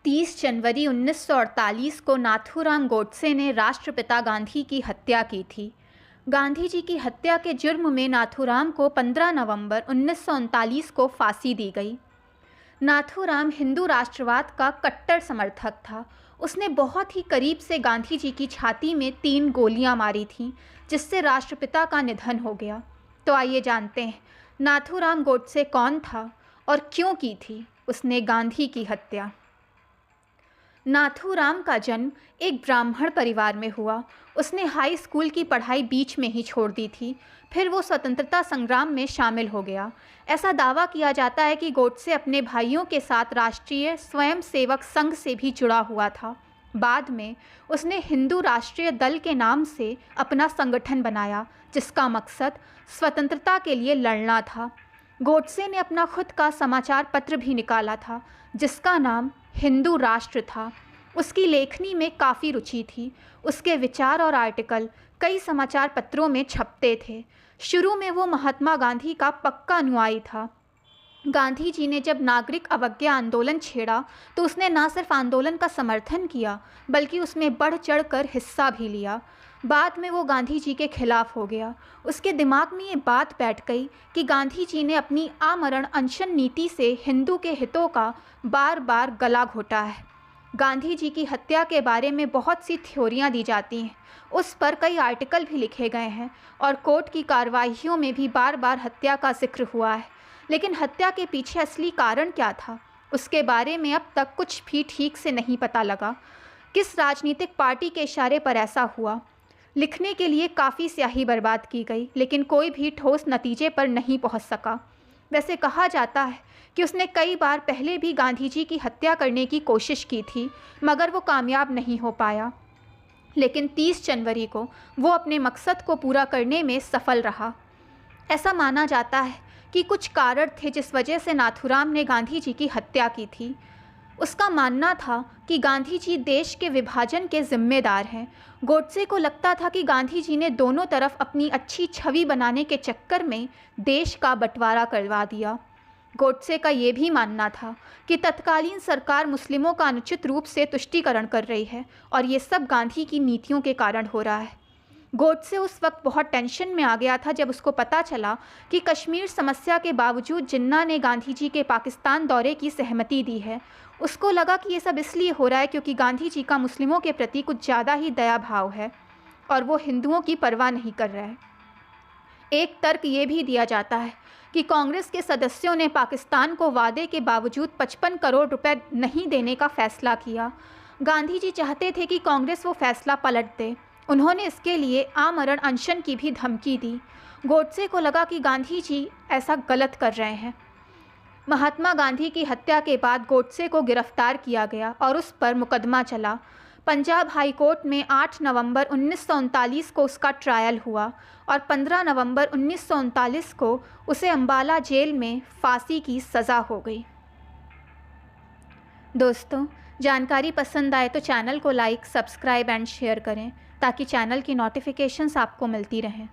30 जनवरी 1948 को नाथूराम गोडसे ने राष्ट्रपिता गांधी की हत्या की थी। गांधी जी की हत्या के जुर्म में नाथूराम को 15 नवंबर 1939 को फांसी दी गई। नाथूराम हिंदू राष्ट्रवाद का कट्टर समर्थक था। उसने बहुत ही करीब से गांधी जी की छाती में 3 गोलियां मारी थीं, जिससे राष्ट्रपिता का निधन हो गया। तो आइए जानते हैं नाथूराम गोडसे कौन था और क्यों की थी उसने गांधी की हत्या। नाथूराम का जन्म एक ब्राह्मण परिवार में हुआ। उसने हाई स्कूल की पढ़ाई बीच में ही छोड़ दी थी। फिर वो स्वतंत्रता संग्राम में शामिल हो गया। ऐसा दावा किया जाता है कि गोडसे अपने भाइयों के साथ राष्ट्रीय स्वयंसेवक संघ से भी जुड़ा हुआ था। बाद में उसने हिंदू राष्ट्रीय दल के नाम से अपना संगठन बनाया, जिसका मकसद स्वतंत्रता के लिए लड़ना था। गोडसे ने अपना खुद का समाचार पत्र भी निकाला था, जिसका नाम हिंदू राष्ट्र था। उसकी लेखनी में काफ़ी रुचि थी। उसके विचार और आर्टिकल कई समाचार पत्रों में छपते थे। शुरू में वो महात्मा गांधी का पक्का अनुयायी था। गांधी जी ने जब नागरिक अवज्ञा आंदोलन छेड़ा तो उसने न सिर्फ आंदोलन का समर्थन किया, बल्कि उसमें बढ़ चढ़ कर हिस्सा भी लिया। बाद में वो गांधी जी के खिलाफ हो गया। उसके दिमाग में ये बात बैठ गई कि गांधी जी ने अपनी आमरण अनशन नीति से हिंदू के हितों का बार बार गला घोटा है। गांधी जी की हत्या के बारे में बहुत सी थ्योरियां दी जाती हैं। उस पर कई आर्टिकल भी लिखे गए हैं और कोर्ट की कार्रवाइयों में भी बार बार हत्या का जिक्र हुआ है। लेकिन हत्या के पीछे असली कारण क्या था, उसके बारे में अब तक कुछ भी ठीक से नहीं पता लगा। किस राजनीतिक पार्टी के इशारे पर ऐसा हुआ, लिखने के लिए काफ़ी स्याही बर्बाद की गई, लेकिन कोई भी ठोस नतीजे पर नहीं पहुंच सका। वैसे कहा जाता है कि उसने कई बार पहले भी गांधी जी की हत्या करने की कोशिश की थी, मगर वो कामयाब नहीं हो पाया। लेकिन 30 जनवरी को वो अपने मकसद को पूरा करने में सफल रहा। ऐसा माना जाता है कि कुछ कारण थे जिस वजह से नाथूराम ने गांधी जी की हत्या की थी। उसका मानना था कि गांधी जी देश के विभाजन के जिम्मेदार हैं। गोडसे को लगता था कि गांधी जी ने दोनों तरफ अपनी अच्छी छवि बनाने के चक्कर में देश का बंटवारा करवा दिया। गोडसे का ये भी मानना था कि तत्कालीन सरकार मुस्लिमों का अनुचित रूप से तुष्टीकरण कर रही है और ये सब गांधी की नीतियों के कारण हो रहा है। गोडसे उस वक्त बहुत टेंशन में आ गया था जब उसको पता चला कि कश्मीर समस्या के बावजूद जिन्ना ने गांधी जी के पाकिस्तान दौरे की सहमति दी है। उसको लगा कि ये सब इसलिए हो रहा है क्योंकि गांधी जी का मुस्लिमों के प्रति कुछ ज़्यादा ही दया भाव है और वो हिंदुओं की परवाह नहीं कर रहे हैं। एक तर्क ये भी दिया जाता है कि कांग्रेस के सदस्यों ने पाकिस्तान को वादे के बावजूद 55 करोड़ रुपए नहीं देने का फैसला किया। गांधी जी चाहते थे कि कांग्रेस वो फैसला पलट दे। उन्होंने इसके लिए आमरण अनशन की भी धमकी दी। गोडसे को लगा कि गांधी जी ऐसा गलत कर रहे हैं। महात्मा गांधी की हत्या के बाद गोडसे को गिरफ्तार किया गया और उस पर मुकदमा चला। पंजाब हाई कोर्ट में 8 नवंबर 1939 को उसका ट्रायल हुआ और 15 नवंबर 1939 को उसे अम्बाला जेल में फांसी की सज़ा हो गई। दोस्तों, जानकारी पसंद आए तो चैनल को लाइक, सब्सक्राइब एंड शेयर करें ताकि चैनल की नोटिफिकेशंस आपको मिलती रहें।